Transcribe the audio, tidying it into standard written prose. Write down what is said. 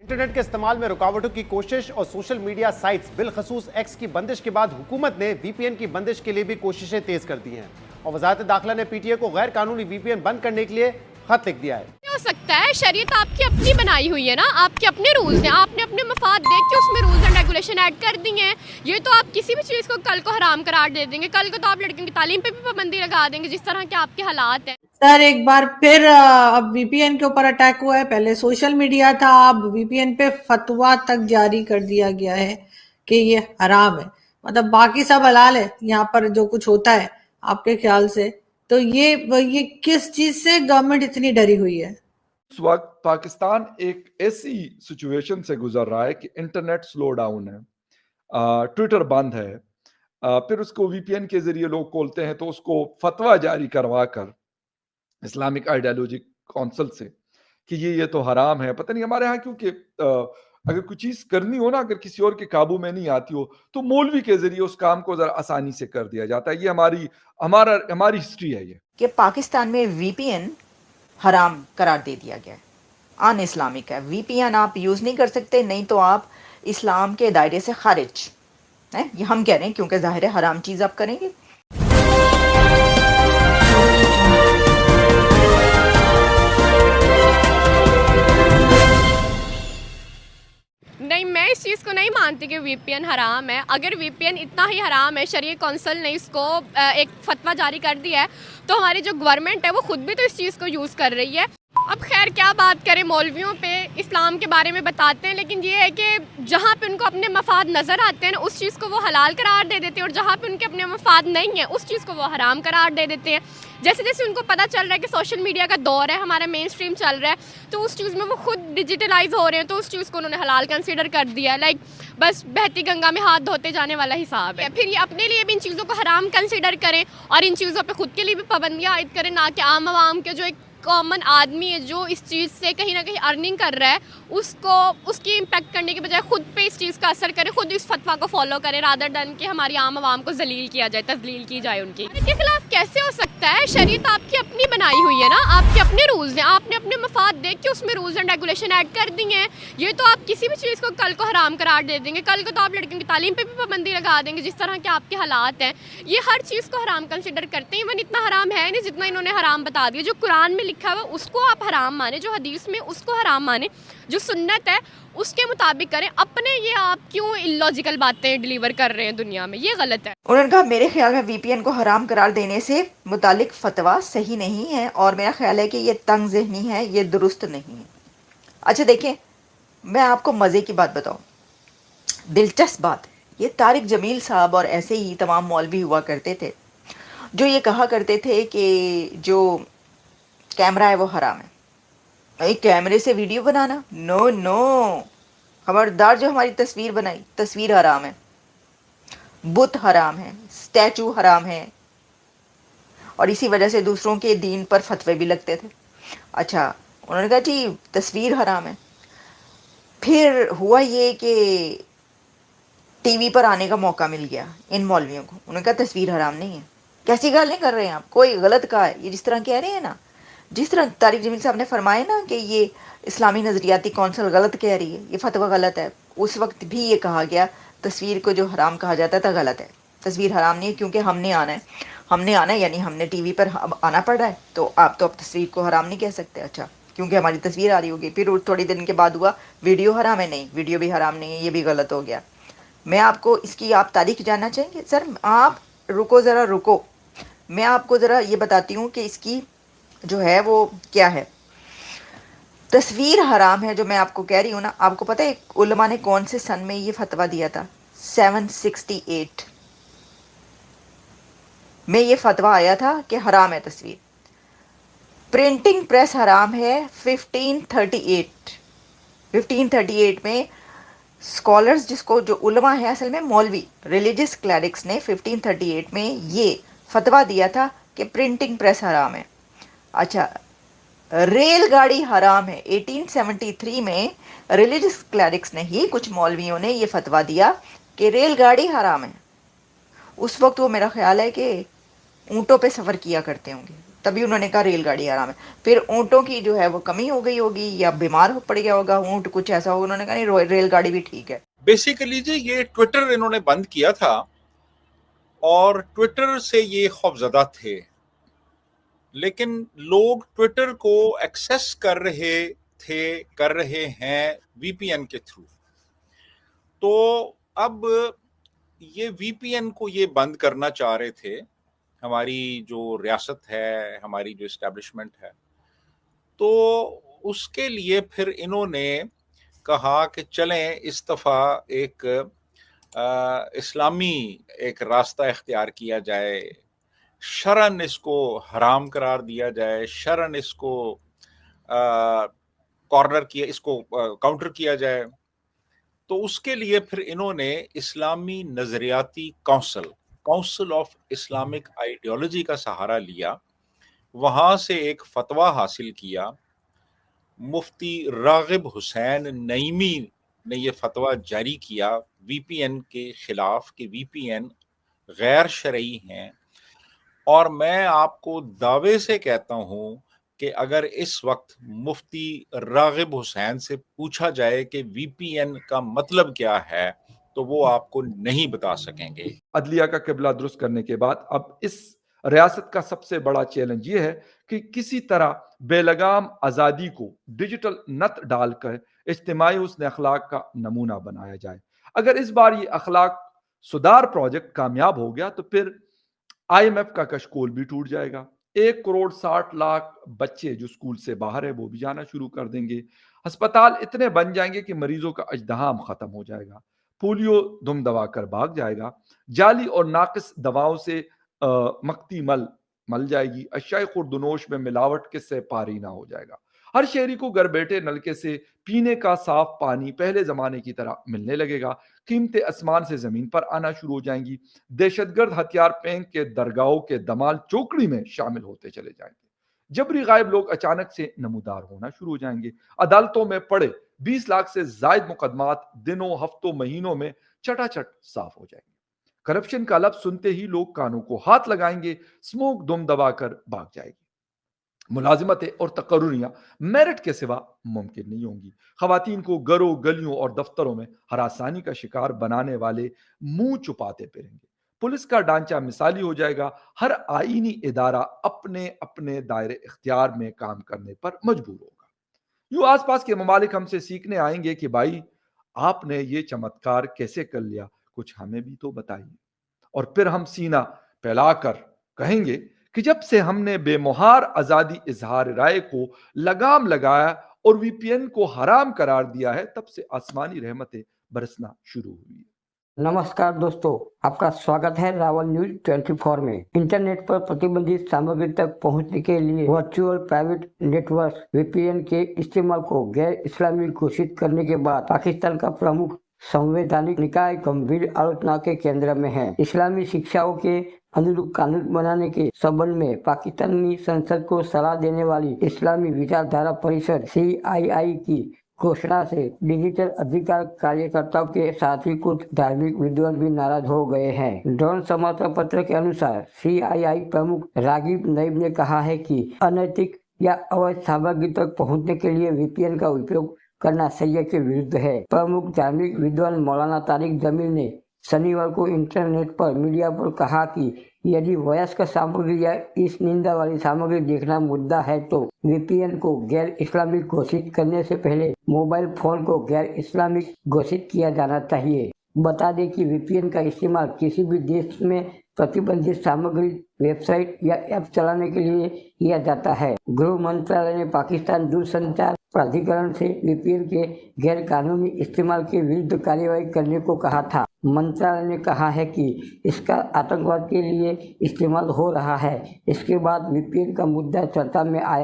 Internet के इस्तेमाल में रुकावटों की कोशिश और सोशल मीडिया साइट्स बिलखसूस एक्स की बंदिश के बाद हुकूमत ने वीपीएन की बंदिश के लिए भी कोशिशें तेज कर दी हैं और वजारत दाखिला ने पीटीए को गैर कानूनी वीपीएन बंद करने के लिए खत लिख दिया है। हो सकता है शरीयत आपकी अपनी बनाई हुई है ना, आपके अपने रूल्स हैं, आपने अपने मफाद देख के उसमें रूल्स एंड रेगुलेशन ऐड कर दी हैं। ये तो आप किसी भी चीज़ को कल को हराम करार दे देंगे, कल को तो आप लड़कियों की तालीम पे भी पाबंदी लगा देंगे जिस तरह के आपके हालात हैं। सर एक बार फिर अब वीपीएन के ऊपर अटैक हुआ है। पहले सोशल मीडिया था, अब वीपीएन पे फतवा तक जारी कर दिया गया है कि ये हराम है। मतलब बाकी सब हलाल है, यहाँ पर जो कुछ होता है आपके ख्याल से तो ये किस चीज से गवर्नमेंट इतनी डरी हुई है? इस वक्त पाकिस्तान एक ऐसी सिचुएशन से गुजर रहा है कि इंटरनेट स्लो डाउन है, ट्विटर बंद है, फिर उसको वीपीएन के जरिए लोग खोलते हैं तो उसको फतवा जारी करवा कर इस्लामिक आइडियोलॉजी काउंसिल से कि ये तो हराम है। पता नहीं हमारे यहाँ क्योंकि अगर कोई चीज करनी हो ना, अगर किसी और के काबू में नहीं आती हो तो मौलवी के जरिए उस काम को जरा आसानी से कर दिया जाता है। ये हमारी हिस्ट्री है ये कि पाकिस्तान में वीपीएन हराम करार दे दिया गया है, अन इस्लामिक है। वीपीएन आप यूज़ नहीं कर सकते, नहीं तो आप इस्लाम के दायरे से खारिज हैं। ये हम कह रहे हैं क्योंकि ज़ाहिर है हराम चीज़ आप करेंगे। नहीं, मैं इस चीज़ को नहीं मानती कि वीपीएन हराम है। अगर वीपीएन इतना ही हराम है, शरीयत कौंसिल ने इसको एक फतवा जारी कर दिया है, तो हमारी जो गवर्नमेंट है वो खुद भी तो इस चीज़ को यूज़ कर रही है। अब खैर क्या बात करें, मौलवियों पे इस्लाम के बारे में बताते हैं, लेकिन ये है कि जहाँ पे उनको अपने मफाद नज़र आते हैं ना, उस चीज़ को वो हलाल करार दे देते हैं, और जहाँ पे उनके अपने मफाद नहीं है उस चीज़ को वो हराम करार दे देते हैं। जैसे जैसे उनको पता चल रहा है कि सोशल मीडिया का दौर है, हमारा मेन स्ट्रीम चल रहा है, तो उस चीज़ में वो खुद डिजिटलाइज हो रहे हैं, तो उस चीज़ को उन्होंने हलाल कंसिडर कर दिया। लाइक बस बहती गंगा में हाथ धोते जाने वाला हिसाब है। फिर ये अपने लिए भी इन चीज़ों को हराम कंसिडर करें और इन चीज़ों पर खुद के लिए भी पाबंदियाँ आयद करें, ना कि आम आवाम के जो एक कॉमन आदमी है जो इस चीज़ से कहीं ना कहीं अर्निंग कर रहा है उसकी इम्पेक्ट करने के बजाय खुद पे इस चीज़ का असर करे, खुद इस फतवा को फॉलो करे, रादर देन कि हमारी आम आवाम को जलील किया जाए, तजलील की जाए उनकी। इसके खिलाफ कैसे हो सकता है? शरीयत आपकी अपनी बनाई हुई है ना, आपके अपने रूल्स हैं, आपने अपने मफाद देख के उसमें रूल्स एंड रेगुलेशन ऐड कर दी हैं। ये तो आप किसी भी चीज़ को कल को हराम करार दे देंगे, कल को तो आप लड़कियों की तालीम पे भी पाबंदी लगा देंगे जिस तरह के आपके हालात हैं। ये हर चीज़ को हराम कंसिडर करते हैं। इवन इतना हराम है नहीं जितना इन्होंने हराम बता दिया। जो कुरान में लिखा हुआ उसको आप हराम माने, जो हदीस में उसको हराम माने, जो सुन्नत है उसके मुताबिक करें। अपने ये आप क्यों इलॉजिकल बातें डिलीवर कर रहे हैं दुनिया में, ये गलत है। उन्होंने कहा मेरे ख्याल में वीपीएन को हराम करार देने से मुतालिक फतवा सही नहीं है और मेरा ख्याल है कि ये तंग ज़हनी है, ये दुरुस्त नहीं है। अच्छा देखें, मैं आपको मज़े की बात बताऊं, दिलचस्प बात। ये तारिक जमील साहब और ऐसे ही तमाम मौलवी हुआ करते थे जो ये कहा करते थे कि जो कैमरा है वो हराम है। एक कैमरे से वीडियो बनाना, नो नो, खबरदार। जो हमारी तस्वीर बनाई, तस्वीर हराम है, बुत हराम है, स्टैचू हराम है, और इसी वजह से दूसरों के दीन पर फतवे भी लगते थे। अच्छा, उन्होंने कहा जी तस्वीर हराम है। फिर हुआ ये कि टीवी पर आने का मौका मिल गया इन मौलवियों को। उन्होंने कहा तस्वीर हराम नहीं है। कैसी गल नहीं कर रहे हैं आप, कोई गलत कहा है? ये जिस तरह कह रहे हैं ना, जिस तरह तारिक जमील साहब ने फरमाया ना कि ये इस्लामी नज़रियाती कौंसिल गलत कह रही है, ये फतवा गलत है, उस वक्त भी ये कहा गया तस्वीर को जो हराम कहा जाता था गलत है। तस्वीर हराम नहीं है क्योंकि हमने आना है, यानी हमने टीवी पर अब आना पड़ रहा है, तो आप तो अब तस्वीर को हराम नहीं कह सकते। अच्छा, क्योंकि हमारी तस्वीर आ रही होगी। फिर थोड़ी दिन के बाद हुआ वीडियो हराम है, नहीं वीडियो भी हराम नहीं है, ये भी गलत हो गया। मैं आपको इसकी आप तारीख जानना चाहेंगे? सर आप रुको, ज़रा रुको, मैं आपको ज़रा ये बताती हूँ कि इसकी जो है वो क्या है। तस्वीर हराम है जो मैं आपको कह रही हूँ ना, आपको पता है उलमा ने कौन से सन में ये फतवा दिया था? 768 में ये फतवा आया था कि हराम है तस्वीर। प्रिंटिंग प्रेस हराम है 1538 में स्कॉलर्स, जिसको जो उलमा है असल में मौलवी, रिलीजियस क्लैरिक्स ने 1538 में ये फतवा दिया था कि प्रिंटिंग प्रेस हराम है। अच्छा, रेलगाड़ी हराम है। 1873 में रिलीजियस क्लैरिक्स ने ही, कुछ मौलवियों ने ये फतवा दिया कि रेलगाड़ी हराम है। उस वक्त वो मेरा ख्याल है कि ऊँटों पे सफ़र किया करते होंगे, تبھی انہوں نے کہا ریل گاڑی حرام ہے. پھر اونٹوں کی جو ہے وہ کمی ہو گئی ہوگی یا بیمار پڑ گیا ہوگا اونٹ, کچھ ایسا ہوگا, انہوں نے کہا نہیں ریل گاڑی بھی ٹھیک ہے. بیسیکلی جی یہ ٹویٹر انہوں نے بند کیا تھا اور ٹویٹر سے یہ خوفزدہ تھے, لیکن لوگ ٹویٹر کو ایکسیس کر رہے ہیں وی پی این کے تھرو. تو اب یہ وی پی این کو یہ بند کرنا چاہ رہے تھے ہماری جو ریاست ہے, ہماری جو اسٹیبلشمنٹ ہے. تو اس کے لیے پھر انہوں نے کہا کہ چلیں اس دفعہ ایک اسلامی ایک راستہ اختیار کیا جائے, شرعاً اس کو حرام قرار دیا جائے, شرعاً اس کو کاؤنٹر کیا جائے. تو اس کے لیے پھر انہوں نے اسلامی نظریاتی کونسل آف اسلامک آئیڈیالوجی کا سہارا لیا. وہاں سے ایک فتویٰ حاصل کیا. مفتی راغب حسین نعیمی نے یہ فتویٰ جاری کیا وی پی این کے خلاف کہ وی پی این غیر شرعی ہیں. اور میں آپ کو دعوے سے کہتا ہوں کہ اگر اس وقت مفتی راغب حسین سے پوچھا جائے کہ وی پی این کا مطلب کیا ہے تو وہ آپ کو نہیں بتا سکیں گے. عدلیہ کا قبلہ درست کرنے کے بعد اب اس ریاست کا سب سے بڑا چیلنج یہ ہے کہ کسی طرح بے لگام آزادی کو ڈیجیٹل نت ڈال کر اجتماعی حسن اخلاق کا نمونہ بنایا جائے. اگر اس بار یہ اخلاق سدھار پروجیکٹ کامیاب ہو گیا تو پھر آئی ایم ایف کا کشکول بھی ٹوٹ جائے گا. 1,60,00,000 بچے جو اسکول سے باہر ہے وہ بھی جانا شروع کر دیں گے. ہسپتال اتنے بن جائیں گے کہ مریضوں کا اژدہام ختم ہو جائے گا. پولیو دم دبا کر بھاگ جائے گا. جعلی اور ناقص دواؤں سے مکتی مل جائے گی. اشیاء خوردنوش میں ملاوٹ کے سے پاری نہ ہو جائے گا. ہر شہری کو گھر بیٹھے نلکے سے پینے کا صاف پانی پہلے زمانے کی طرح ملنے لگے گا. قیمتیں آسمان سے زمین پر آنا شروع ہو جائیں گی. دہشت گرد ہتھیار پھینک کے درگاہوں کے دمال چوکڑی میں شامل ہوتے چلے جائیں گے. جبری غائب لوگ اچانک سے نمودار ہونا شروع ہو جائیں گے. عدالتوں میں پڑے 20 لاکھ سے زائد مقدمات دنوں ہفتوں مہینوں میں چٹا چٹ صاف ہو جائیں گے. کرپشن کا لفظ سنتے ہی لوگ کانوں کو ہاتھ لگائیں گے. اسموک دم دبا کر بھاگ جائے گی. ملازمتیں اور تقرریاں میرٹ کے سوا ممکن نہیں ہوں گی. خواتین کو گھروں گلیوں اور دفتروں میں ہراسانی کا شکار بنانے والے منہ چھپاتے پھریں گے. پولیس کا ڈھانچہ مثالی ہو جائے گا. ہر آئینی ادارہ اپنے اپنے دائرے اختیار میں کام کرنے پر مجبور ہوگا. یوں آس پاس کے ممالک ہم سے سیکھنے آئیں گے کہ بھائی آپ نے یہ چمتکار کیسے کر لیا, کچھ ہمیں بھی تو بتائیے. اور پھر ہم سینہ پھیلا کر کہیں گے کہ جب سے ہم نے بے مہار آزادی اظہار رائے کو لگام لگایا اور وی پی این کو حرام قرار دیا ہے تب سے آسمانی رحمتیں برسنا شروع ہوئی. नमस्कार दोस्तों, आपका स्वागत है रावल न्यूज 24 में। इंटरनेट पर प्रतिबंधित सामग्री तक पहुंचने के लिए वर्चुअल प्राइवेट नेटवर्क VPN के इस्तेमाल को गैर इस्लामी घोषित करने के बाद पाकिस्तान का प्रमुख संवैधानिक निकाय गंभीर आलोचना के केंद्र में है। इस्लामी शिक्षाओं के अनुरूप कानून बनाने के संबंध में पाकिस्तानी संसद को सलाह देने वाली इस्लामी विचारधारा परिषद CII की घोषणा से डिजिटल अधिकार कार्यकर्ताओं के साथ ही कुछ धार्मिक विद्वान भी नाराज हो गए हैं। डॉन समाचार पत्र के अनुसार CII प्रमुख रागिब नईब ने कहा है कि अनैतिक या अवैध सामग्री तक पहुंचने के लिए VPN का उपयोग करना शरिया के विरुद्ध है। प्रमुख धार्मिक विद्वान मौलाना तारिक जमील ने शनिवार को इंटरनेट पर मीडिया पर कहा कि यदि वयस्क सामग्री या इस निंदा वाली सामग्री देखना मुद्दा है तो VPN को गैर इस्लामिक घोषित करने से पहले मोबाइल फोन को गैर इस्लामिक घोषित किया जाना चाहिए। बता दें कि VPN का इस्तेमाल किसी भी देश में प्रतिबंधित सामग्री, वेबसाइट या ऐप चलाने के लिए किया जाता है। गृह मंत्रालय ने पाकिस्तान दूरसंचार प्राधिकरण से VPN के गैर कानूनी इस्तेमाल के विरुद्ध कार्रवाई करने को कहा था। मंत्रालय ने कहा है कि इसका आतंकवाद के लिए इस्तेमाल हो रहा है। इसके बाद VPN का मुद्दा चर्चा में आया।